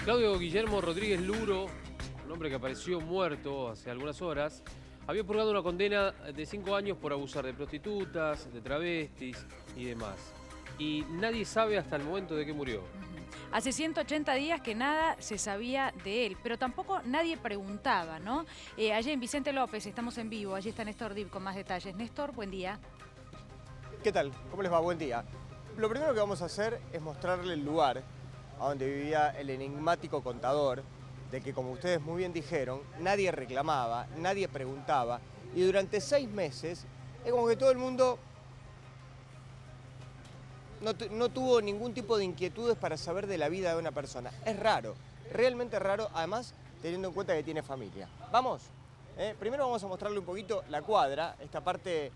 Claudio Guillermo Rodríguez Luro, un hombre que apareció muerto hace algunas horas, había purgado una condena de 5 años por abusar de prostitutas, de travestis y demás. Y nadie sabe hasta el momento de que murió. Hace 180 días que nada se sabía de él, pero tampoco nadie preguntaba, ¿no? Allí en Vicente López, estamos en vivo, allí está Néstor Dib con más detalles. Néstor, buen día. ¿Qué tal? ¿Cómo les va? Buen día. Lo primero que vamos a hacer es mostrarle el lugar a donde vivía el enigmático contador, de que, como ustedes muy bien dijeron, nadie reclamaba, nadie preguntaba, y durante 6 meses es como que todo el mundo no tuvo ningún tipo de inquietudes para saber de la vida de una persona. Es raro, realmente raro, además teniendo en cuenta que tiene familia. ¿Vamos? Primero vamos a mostrarle un poquito la cuadra, esta parte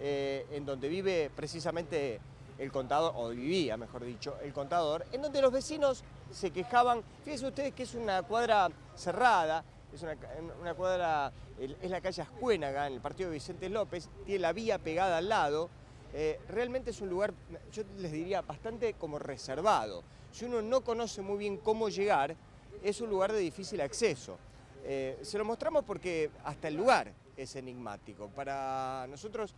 en donde vive precisamente el contador, o vivía, mejor dicho, el contador, en donde los vecinos se quejaban. Fíjense ustedes que es una cuadra cerrada, es una cuadra, es la calle Ascuénaga, en el partido de Vicente López, tiene la vía pegada al lado. Realmente es un lugar, yo les diría, bastante como reservado. Si uno no conoce muy bien cómo llegar, es un lugar de difícil acceso. Se lo mostramos porque hasta el lugar es enigmático. Para nosotros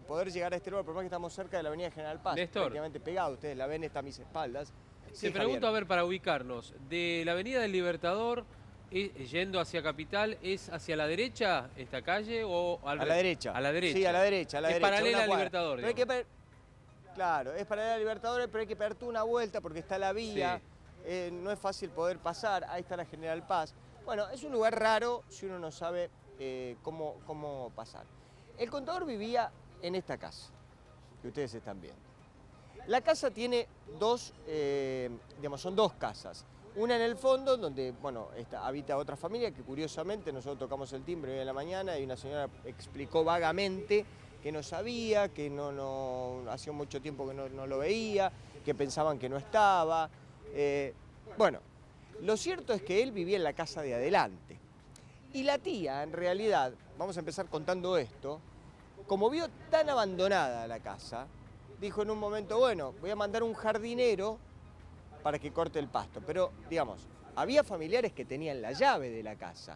poder llegar a este lugar, por más que estamos cerca de la avenida General Paz, Néstor, prácticamente pegado, ustedes la ven, está a mis espaldas. Sí, te pregunto, a Javier. ver, para ubicarnos, de la Avenida del Libertador, yendo hacia Capital, ¿es hacia la derecha esta calle o al A la derecha. A la derecha. Sí, a la derecha, a la Es derecha. paralela una al cuadra. Libertador, Pero hay que digamos. Claro, es paralela al Libertadores, pero hay que pegarte una vuelta porque está la vía, Sí. no es fácil poder pasar, ahí está la General Paz. Bueno, es un lugar raro si uno no sabe cómo pasar. El contador vivía en esta casa, que ustedes están viendo. La casa tiene son dos casas. Una en el fondo, donde habita otra familia, que curiosamente nosotros tocamos el timbre hoy en la mañana y una señora explicó vagamente que no sabía, que hacía mucho tiempo que no lo veía, que pensaban que no estaba. Bueno, lo cierto es que él vivía en la casa de adelante. Y la tía, en realidad, vamos a empezar contando esto, como vio tan abandonada la casa, dijo en un momento, bueno, voy a mandar un jardinero para que corte el pasto. Pero, digamos, había familiares que tenían la llave de la casa.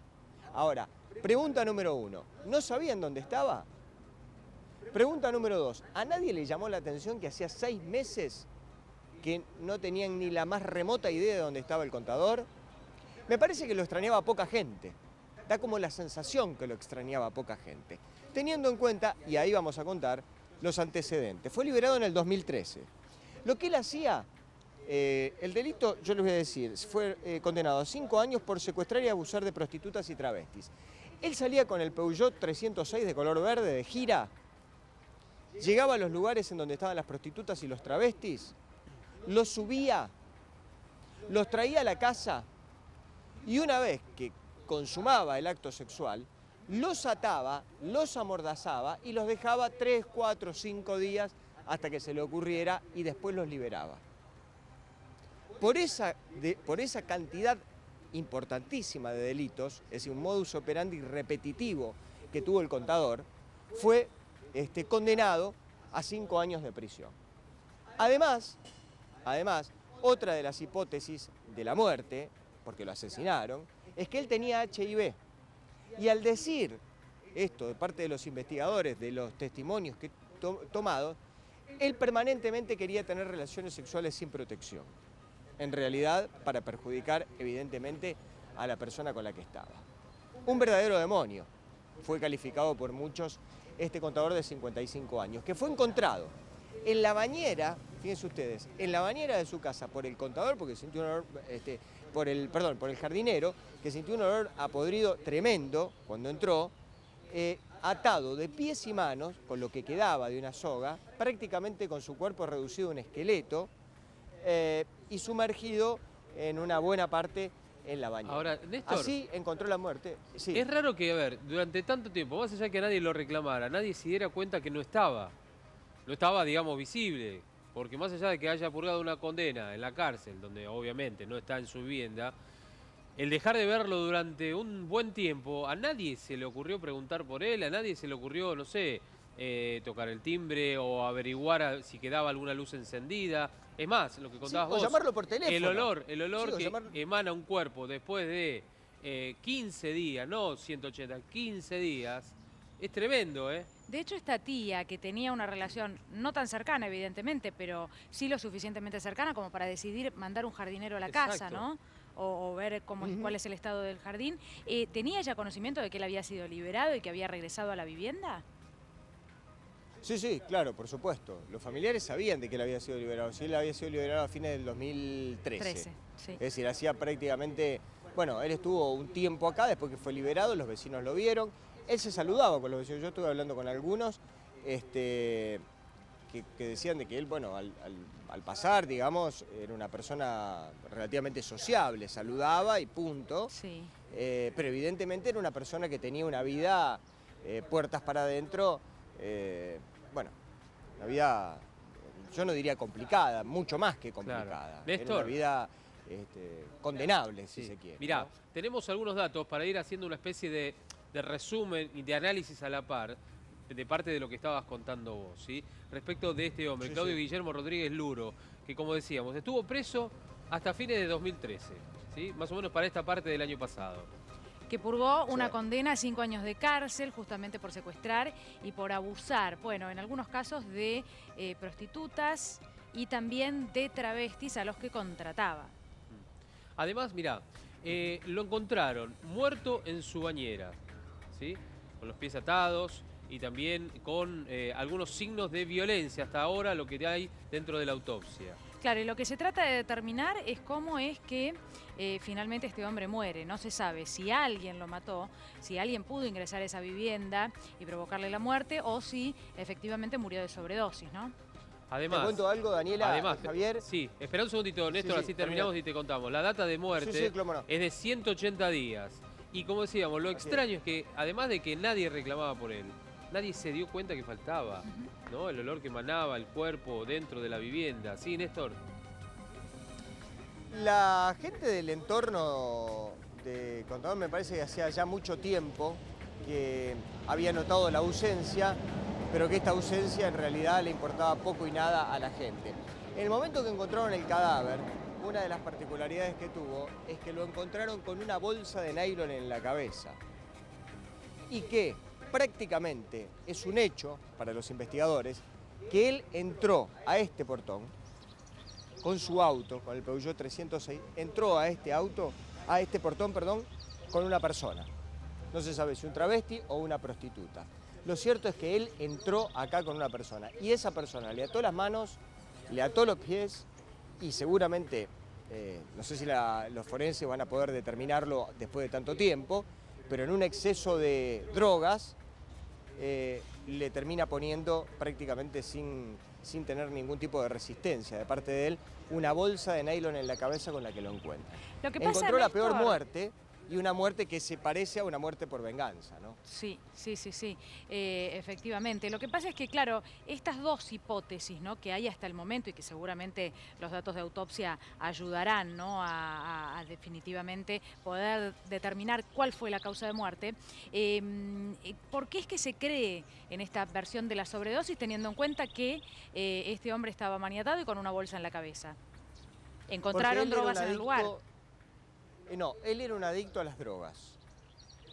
Ahora, pregunta número 1, ¿no sabían dónde estaba? Pregunta número 2, ¿a nadie le llamó la atención que hacía 6 meses que no tenían ni la más remota idea de dónde estaba el contador? Me parece que lo extrañaba a poca gente. Da como la sensación que lo extrañaba a poca gente. Teniendo en cuenta, y ahí vamos a contar, los antecedentes. Fue liberado en el 2013. Lo que él hacía, el delito, yo les voy a decir, fue condenado a 5 años por secuestrar y abusar de prostitutas y travestis. Él salía con el Peugeot 306 de color verde de gira, llegaba a los lugares en donde estaban las prostitutas y los travestis, los subía, los traía a la casa y una vez que consumaba el acto sexual, los ataba, los amordazaba y los dejaba 3, 4, 5 días hasta que se le ocurriera y después los liberaba. Por esa cantidad importantísima de delitos, es decir, un modus operandi repetitivo que tuvo el contador, fue condenado a 5 años de prisión. Además, otra de las hipótesis de la muerte, porque lo asesinaron, es que él tenía HIV. Y al decir esto de parte de los investigadores, de los testimonios que tomados, él permanentemente quería tener relaciones sexuales sin protección. En realidad, para perjudicar, evidentemente, a la persona con la que estaba. Un verdadero demonio fue calificado por muchos este contador de 55 años, que fue encontrado en la bañera, fíjense ustedes, en la bañera de su casa por el contador, porque sintió un olor, por el jardinero, que sintió un olor a podrido tremendo cuando entró, atado de pies y manos, con lo que quedaba de una soga, prácticamente con su cuerpo reducido a un esqueleto, y sumergido en una buena parte en la bañera. Ahora, Néstor, así encontró la muerte. Sí. es raro que, a ver, durante tanto tiempo, más allá que nadie lo reclamara, nadie se diera cuenta que no estaba. No estaba, digamos, visible. Porque más allá de que haya purgado una condena en la cárcel, donde obviamente no está en su vivienda, el dejar de verlo durante un buen tiempo, a nadie se le ocurrió preguntar por él, a nadie se le ocurrió, no sé, tocar el timbre o averiguar si quedaba alguna luz encendida. Es más, lo que contabas o vos, llamarlo por teléfono. el olor Sí, o que llamar- emana un cuerpo después de 15 días, no 180, 15 días, es tremendo, ¿eh? De hecho, esta tía que tenía una relación no tan cercana, evidentemente, pero sí lo suficientemente cercana como para decidir mandar un jardinero a la casa, Exacto. ¿no? O ver cuál es el estado del jardín. ¿Tenía ya conocimiento de que él había sido liberado y que había regresado a la vivienda? Sí, sí, claro, por supuesto. Los familiares sabían de que él había sido liberado. Sí, él había sido liberado a fines del 2013. Sí. Es decir, hacía prácticamente... Bueno, él estuvo un tiempo acá, después que fue liberado, los vecinos lo vieron. Él se saludaba con los vecinos. Yo estuve hablando con algunos que decían de que él, bueno, al pasar, digamos, era una persona relativamente sociable, saludaba y punto. Sí. Pero evidentemente era una persona que tenía una vida puertas para adentro, bueno, una vida, yo no diría complicada, mucho más que complicada. Claro. Era Néstor. una vida condenable, si Sí. se quiere. Mirá, ¿no? tenemos algunos datos para ir haciendo una especie de resumen y de análisis a la par de parte de lo que estabas contando vos, ¿sí? Respecto de este hombre, Sí, Claudio sí. Guillermo Rodríguez Luro, que como decíamos, estuvo preso hasta fines de 2013, ¿sí? Más o menos para esta parte del año pasado. Que purgó una Sí. condena a 5 años de cárcel justamente por secuestrar y por abusar, bueno, en algunos casos de prostitutas y también de travestis a los que contrataba. Además, mirá, lo encontraron muerto en su bañera, ¿sí? Con los pies atados y también con algunos signos de violencia hasta ahora, lo que hay dentro de la autopsia. Claro, y lo que se trata de determinar es cómo es que finalmente este hombre muere. No se sabe si alguien lo mató, si alguien pudo ingresar a esa vivienda y provocarle la muerte o si efectivamente murió de sobredosis, ¿no? Además, ¿Te cuento algo, Daniela, además, Javier? sí, espera un segundito, Néstor, sí, así terminamos termina. y te contamos. La data de muerte Sí, cómo no. es de 180 días. Y como decíamos, lo Así es. extraño es que, además de que nadie reclamaba por él, nadie se dio cuenta que faltaba, ¿no? El olor que emanaba el cuerpo dentro de la vivienda. ¿Sí, Néstor? La gente del entorno de Contador me parece que hacía ya mucho tiempo que había notado la ausencia, pero que esta ausencia en realidad le importaba poco y nada a la gente. En el momento que encontraron el cadáver, una de las particularidades que tuvo es que lo encontraron con una bolsa de nylon en la cabeza y que prácticamente es un hecho para los investigadores que él entró a este portón con su auto, con el Peugeot 306, entró a este portón, con una persona. No se sabe si un travesti o una prostituta. Lo cierto es que él entró acá con una persona y esa persona le ató las manos, le ató los pies y seguramente, no sé si los forenses van a poder determinarlo después de tanto tiempo, pero en un exceso de drogas le termina poniendo prácticamente sin tener ningún tipo de resistencia de parte de él, una bolsa de nylon en la cabeza con la que lo encuentra. Lo que pasa, Encontró la peor Néstor, muerte y una muerte que se parece a una muerte por venganza, ¿no? Sí, efectivamente. Lo que pasa es que, claro, estas dos hipótesis, ¿no?, que hay hasta el momento y que seguramente los datos de autopsia ayudarán, ¿no?, a definitivamente poder determinar cuál fue la causa de muerte. ¿Por qué es que se cree en esta versión de la sobredosis teniendo en cuenta que este hombre estaba maniatado y con una bolsa en la cabeza? Porque ¿Encontraron él era drogas un en el lugar? No, él era un adicto a las drogas.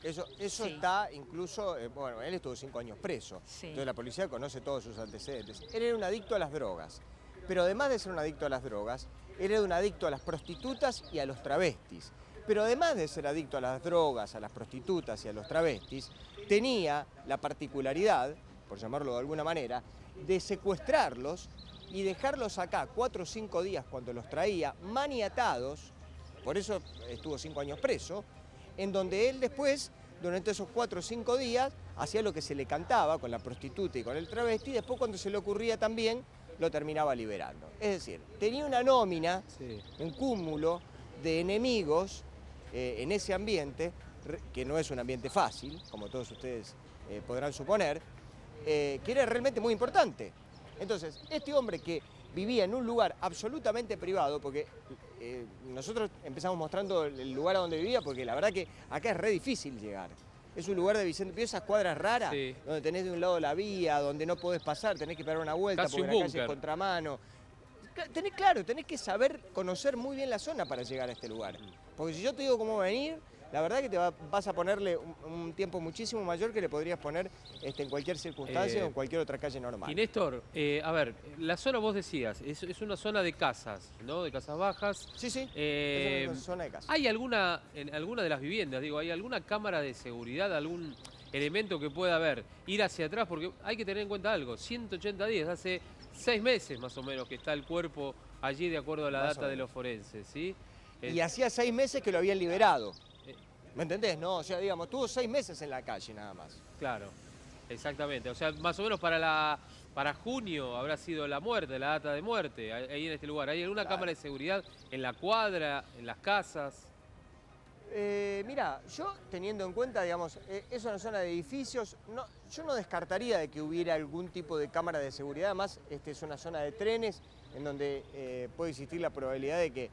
Eso Sí. está incluso, bueno, él estuvo 5 años preso, Sí. entonces la policía conoce todos sus antecedentes. Él era un adicto a las drogas, pero además de ser un adicto a las drogas, él era un adicto a las prostitutas y a los travestis. Pero además de ser adicto a las drogas, a las prostitutas y a los travestis, tenía la particularidad, por llamarlo de alguna manera, de secuestrarlos y dejarlos acá 4 o 5 días cuando los traía maniatados, por eso estuvo 5 años preso, en donde él después, durante esos 4 o 5 días, hacía lo que se le cantaba con la prostituta y con el travesti, y después cuando se le ocurría también, lo terminaba liberando. Es decir, tenía una nómina, un cúmulo de enemigos en ese ambiente, que no es un ambiente fácil, como todos ustedes podrán suponer, que era realmente muy importante. Entonces, este hombre que vivía en un lugar absolutamente privado, porque nosotros empezamos mostrando el lugar a donde vivía, porque la verdad que acá es re difícil llegar. Es un lugar de Vicente Pío, esas cuadras raras, Sí. donde tenés de un lado la vía, donde no podés pasar, tenés que pegar una vuelta Casi porque un la calle es búnker. contramano. Claro, tenés que saber conocer muy bien la zona para llegar a este lugar. Porque si yo te digo cómo venir, la verdad que vas a ponerle un tiempo muchísimo mayor que le podrías poner en cualquier circunstancia o en cualquier otra calle normal. Y Néstor, a ver, la zona vos decías, es una zona de casas, ¿no? De casas bajas. Sí, sí, Eh, es una zona de casa. ¿Hay en alguna de las viviendas, digo, hay alguna cámara de seguridad, algún elemento que pueda haber, ir hacia atrás? Porque hay que tener en cuenta algo, 180 días, hace 6 meses más o menos que está el cuerpo allí de acuerdo a la Más o data de menos. los forenses, ¿sí? Y hacía 6 meses que lo habían liberado. Eh, ¿Me entendés? No, o sea, digamos, tuvo 6 meses en la calle nada más. Claro, exactamente. O sea, más o menos para junio habrá sido la muerte, la data de muerte, ahí en este lugar. ¿Hay alguna Claro. cámara de seguridad en la cuadra, en las casas? Mira, yo teniendo en cuenta, digamos, es una zona de edificios, yo no descartaría de que hubiera algún tipo de cámara de seguridad. Además, es una zona de trenes en donde puede existir la probabilidad de que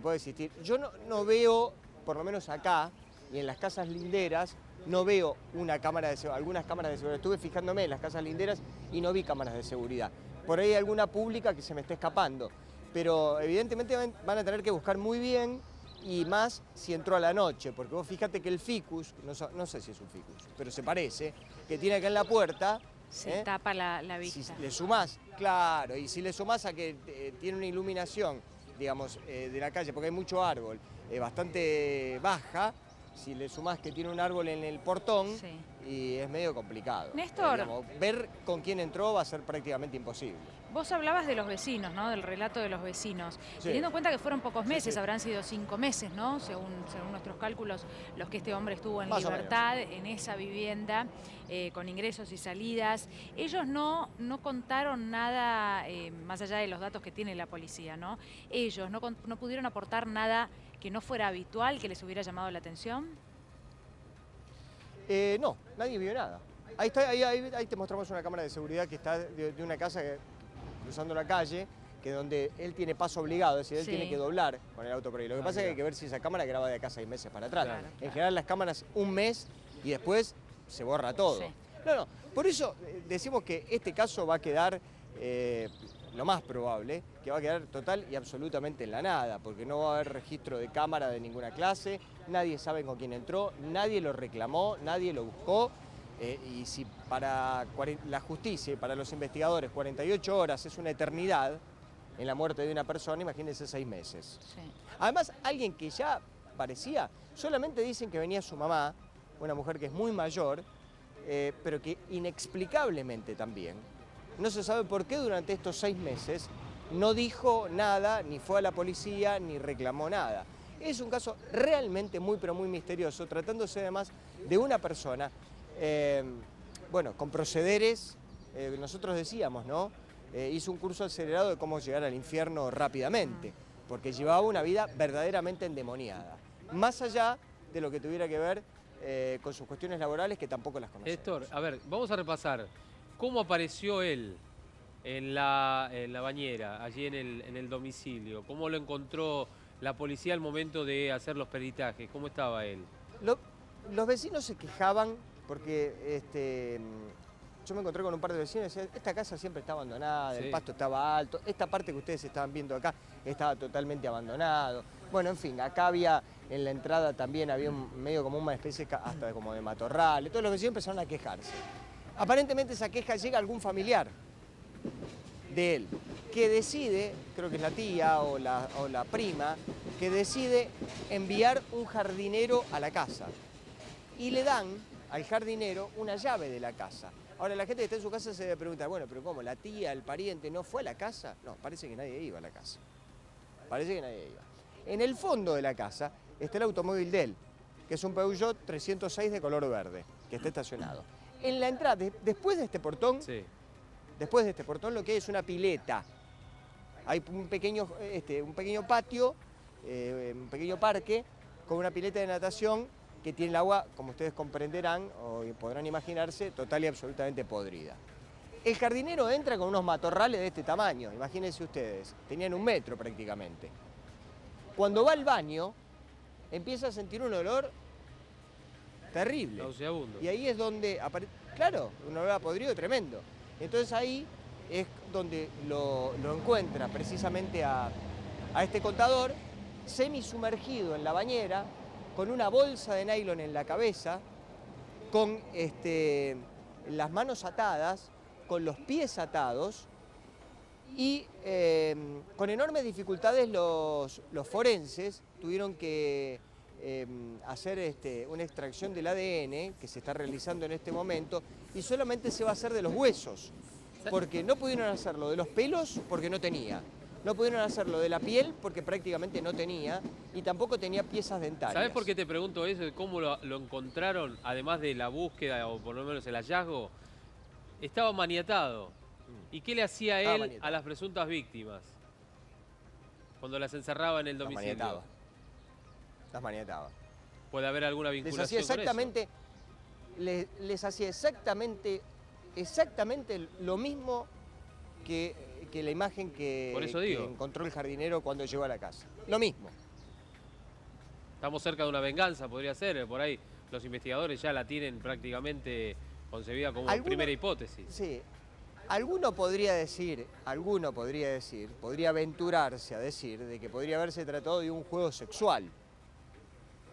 pueda existir. Yo no veo, por lo menos acá y en las casas linderas, no veo algunas cámaras de seguridad. Estuve fijándome en las casas linderas y no vi cámaras de seguridad. Por ahí hay alguna pública que se me está escapando. Pero evidentemente van a tener que buscar muy bien y más si entró a la noche. Porque vos fíjate que el ficus, no sé si es un ficus, pero se parece, que tiene acá en la puerta. Se tapa la vista. Si le sumás, claro, y si le sumás a que tiene una iluminación, digamos, de la calle, porque hay mucho árbol, bastante baja, si le sumás que tiene un árbol en el portón, Sí. y es medio complicado. Néstor. Digamos, ver con quién entró va a ser prácticamente imposible. Vos hablabas de los vecinos, ¿no? Del relato de los vecinos. Sí. Teniendo en cuenta que fueron pocos Sí, meses, sí. habrán sido 5 meses, ¿no? Según nuestros cálculos, los que este hombre estuvo en Más o libertad en esa vivienda, con ingresos y salidas. Ellos no contaron nada, más allá de los datos que tiene la policía, ¿no? Ellos no pudieron aportar nada que no fuera habitual, que les hubiera llamado la atención. No, nadie vio nada. Ahí te mostramos una cámara de seguridad que está de una casa cruzando la calle, que donde él tiene paso obligado, es decir, él Sí. tiene que doblar con el auto por ahí. Lo que pasa es que hay que ver si esa cámara graba de acá 6 meses para atrás. Claro, En general las cámaras un mes y después se borra todo. Sí. No, por eso decimos que este caso va a quedar, lo más probable, que va a quedar total y absolutamente en la nada, porque no va a haber registro de cámara de ninguna clase, nadie sabe con quién entró, nadie lo reclamó, nadie lo buscó. Y si para la justicia y para los investigadores 48 horas es una eternidad en la muerte de una persona, imagínense 6 meses. Sí. Además, alguien que ya parecía, solamente dicen que venía su mamá, una mujer que es muy mayor, pero que inexplicablemente también, no se sabe por qué durante estos 6 meses no dijo nada, ni fue a la policía, ni reclamó nada. Es un caso realmente muy, pero muy misterioso, tratándose además de una persona bueno, con procederes, nosotros decíamos, ¿no? Hizo un curso acelerado de cómo llegar al infierno rápidamente, porque llevaba una vida verdaderamente endemoniada, más allá de lo que tuviera que ver con sus cuestiones laborales, que tampoco las conocemos. Néstor, a ver, vamos a repasar. ¿Cómo apareció él en la bañera, allí en el domicilio? ¿Cómo lo encontró la policía al momento de hacer los peritajes? ¿Cómo estaba él? Los vecinos se quejaban porque yo me encontré con un par de vecinos y decían, esta casa siempre está abandonada, Sí. el pasto estaba alto, esta parte que ustedes estaban viendo acá estaba totalmente abandonado. Bueno, en fin, acá había, en la entrada también había medio como una especie hasta como de matorral, y todos los vecinos empezaron a quejarse. Aparentemente esa queja llega a algún familiar de él, que decide, creo que es la tía o la prima, que decide enviar un jardinero a la casa. Y le dan al jardinero una llave de la casa. Ahora la gente que está en su casa se debe preguntar, bueno, pero ¿cómo? ¿La tía, el pariente no fue a la casa? No, parece que nadie iba a la casa. Parece que nadie iba. En el fondo de la casa está el automóvil de él, que es un Peugeot 306 de color verde, que está estacionado. En la entrada, después de este portón, Sí. lo que hay es una pileta. Hay un pequeño patio, un pequeño parque, con una pileta de natación que tiene el agua, como ustedes comprenderán o podrán imaginarse, total y absolutamente podrida. El jardinero entra con unos matorrales de este tamaño, imagínense ustedes, tenían 1 metro prácticamente. Cuando va al baño, empieza a sentir un olor terrible. Nauseabundo. Y ahí es donde, claro, un olor a podrido tremendo. Entonces ahí es donde lo encuentra precisamente a este contador, semisumergido en la bañera, con una bolsa de nylon en la cabeza, con las manos atadas, con los pies atados, y con enormes dificultades los forenses tuvieron que hacer una extracción del ADN que se está realizando en este momento, y solamente se va a hacer de los huesos, porque no pudieron hacerlo de los pelos porque no tenía, no pudieron hacerlo de la piel porque prácticamente no tenía, y tampoco tenía piezas dentarias. ¿Sabés por qué te pregunto eso? De ¿Cómo lo encontraron, además de la búsqueda o por lo menos el hallazgo? Estaba maniatado. ¿Y qué le hacía él a las presuntas víctimas cuando las encerraba en el domicilio? Las maniataba. ¿Puede haber alguna vinculación les hacía exactamente lo mismo que la imagen que encontró el jardinero cuando llegó a la casa. Lo mismo. Estamos cerca de una venganza, podría ser. Por ahí los investigadores ya la tienen prácticamente concebida como primera hipótesis. Sí. Alguno podría aventurarse a decir de que podría haberse tratado de un juego sexual,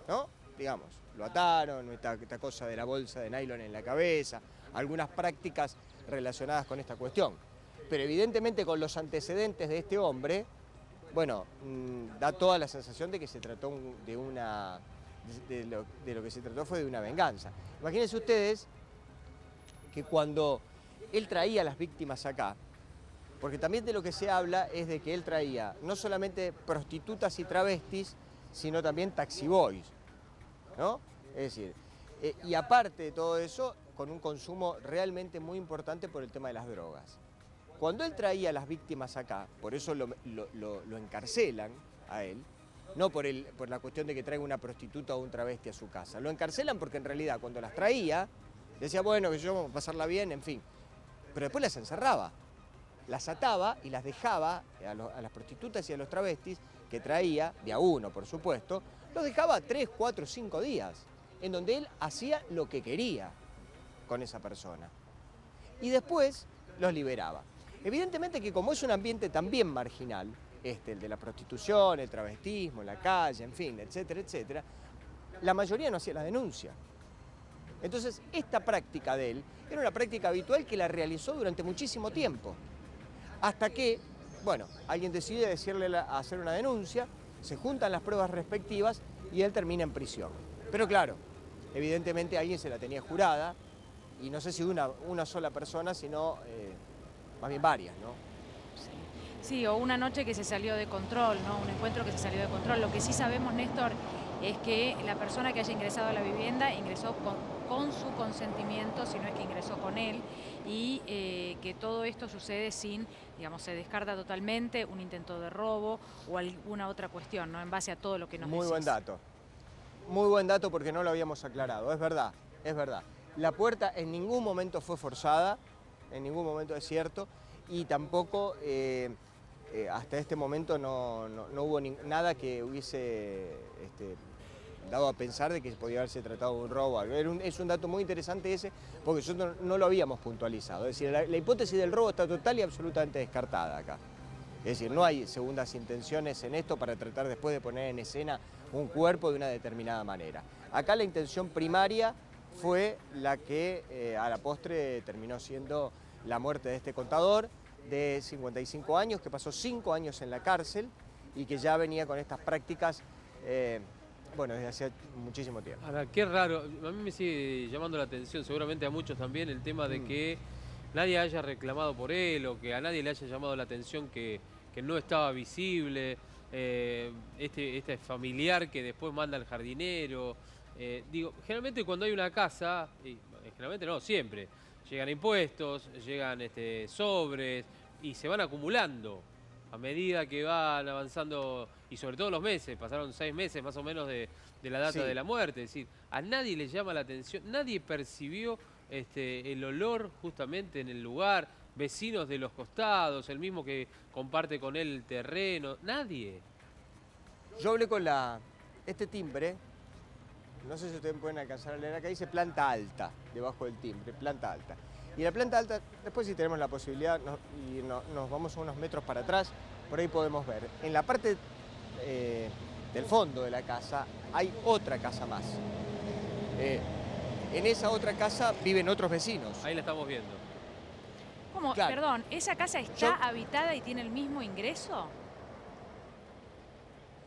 ¿no? Digamos, lo ataron, esta cosa de la bolsa de nylon en la cabeza, algunas prácticas relacionadas con esta cuestión. Pero evidentemente con los antecedentes de este hombre, bueno, da toda la sensación de que se trató de lo que se trató fue de una venganza. Imagínense ustedes que cuando él traía a las víctimas acá, porque también de lo que se habla es de que él traía no solamente prostitutas y travestis, sino también taxiboys, ¿no? Es decir, y aparte de todo eso, con un consumo realmente muy importante por el tema de las drogas. Cuando él traía a las víctimas acá, por eso lo encarcelan a él, no por la cuestión de que traiga una prostituta o un travesti a su casa, lo encarcelan porque en realidad cuando las traía, decía, bueno, que yo vamos a pasarla bien, en fin, pero después las encerraba, las ataba y las dejaba a las prostitutas y a los travestis que traía, de a uno por supuesto, los dejaba 3, 4, 5 días, en donde él hacía lo que quería con esa persona. Y después los liberaba. Evidentemente que como es un ambiente también marginal, el de la prostitución, el travestismo, la calle, en fin, etcétera, etcétera, la mayoría no hacía la denuncia. Entonces, esta práctica de él era una práctica habitual que la realizó durante muchísimo tiempo. Hasta que, bueno, alguien decide hacer una denuncia, se juntan las pruebas respectivas y él termina en prisión. Pero claro, evidentemente alguien se la tenía jurada, y no sé si una sola persona, sino más bien varias, ¿no? Sí, o una noche que se salió de control, ¿no? Un encuentro que se salió de control. Lo que sí sabemos, Néstor, es que la persona que haya ingresado a la vivienda ingresó con su consentimiento, si no es que ingresó con él, y que todo esto sucede sin, digamos, se descarta totalmente un intento de robo o alguna otra cuestión, ¿no? En base a todo lo que nos decís. Muy buen dato porque no lo habíamos aclarado, es verdad, es verdad. La puerta en ningún momento fue forzada, en ningún momento es cierto, y tampoco hasta este momento no hubo nada que hubiese dado a pensar de que podía haberse tratado de un robo. Es un dato muy interesante ese, porque nosotros no lo habíamos puntualizado. Es decir, la hipótesis del robo está total y absolutamente descartada acá. Es decir, no hay segundas intenciones en esto para tratar después de poner en escena un cuerpo de una determinada manera. Acá la intención primaria fue la que a la postre terminó siendo la muerte de este contador de 55 años, que pasó 5 años en la cárcel y que ya venía con estas prácticas, bueno, desde hace muchísimo tiempo. Ahora, qué raro, a mí me sigue llamando la atención, seguramente a muchos también, el tema de que nadie haya reclamado por él o que a nadie le haya llamado la atención que no estaba visible, este familiar que después manda al jardinero. Digo, generalmente cuando hay una casa, y generalmente no, siempre, llegan impuestos, llegan sobres y se van acumulando a medida que van avanzando, y sobre todo los meses, pasaron 6 meses más o menos de la data de la muerte, es decir, a nadie le llama la atención, nadie percibió el olor justamente en el lugar, vecinos de los costados, el mismo que comparte con él el terreno, nadie. Yo hablé con este timbre no sé si ustedes pueden alcanzar a leer acá, dice planta alta, debajo del timbre, planta alta. Y la planta alta, después si tenemos la posibilidad nos vamos unos metros para atrás, por ahí podemos ver. En la parte del fondo de la casa hay otra casa más. En esa otra casa viven otros vecinos. Ahí la estamos viendo. ¿Cómo? Claro. Perdón, ¿esa casa está habitada y tiene el mismo ingreso?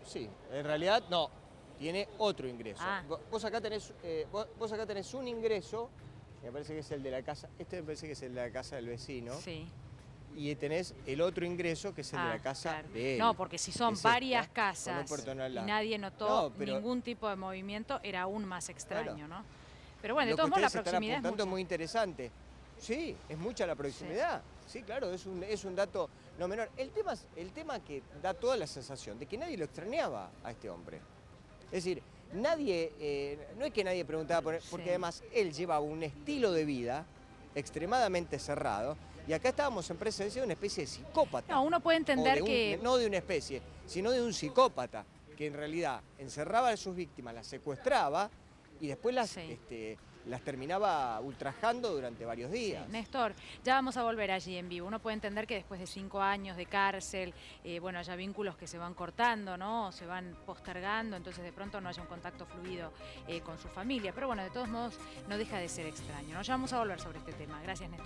Sí, en realidad no, tiene otro ingreso. Ah. Vos acá tenés un ingreso, me parece que es el de la casa, este me parece que es el de la casa del vecino. Sí. Y tenés el otro ingreso que es el de la casa claro. de él. No, porque si son que es varias esta, con un casas portón al y lado. nadie notó No, pero ningún tipo de movimiento, era aún más extraño, Claro. ¿no? Pero bueno, de lo que todos modos la ustedes están proximidad es apuntando es mucha. muy interesante. Sí, es mucha la proximidad. Sí, claro, es un dato no menor. El tema que da toda la sensación de que nadie lo extrañaba a este hombre. Es decir, nadie, no es que nadie preguntaba por él, porque Sí. además él llevaba un estilo de vida extremadamente cerrado y acá estábamos en presencia de una especie de psicópata. No, uno puede entender O que... no de una especie, sino de un psicópata que en realidad encerraba a sus víctimas, las secuestraba y después las terminaba ultrajando durante varios días. Sí, Néstor, ya vamos a volver allí en vivo. Uno puede entender que después de 5 años de cárcel, bueno, haya vínculos que se van cortando, ¿no? Se van postergando, entonces de pronto no haya un contacto fluido con su familia. Pero bueno, de todos modos, no deja de ser extraño, ¿no? Ya vamos a volver sobre este tema. Gracias, Néstor.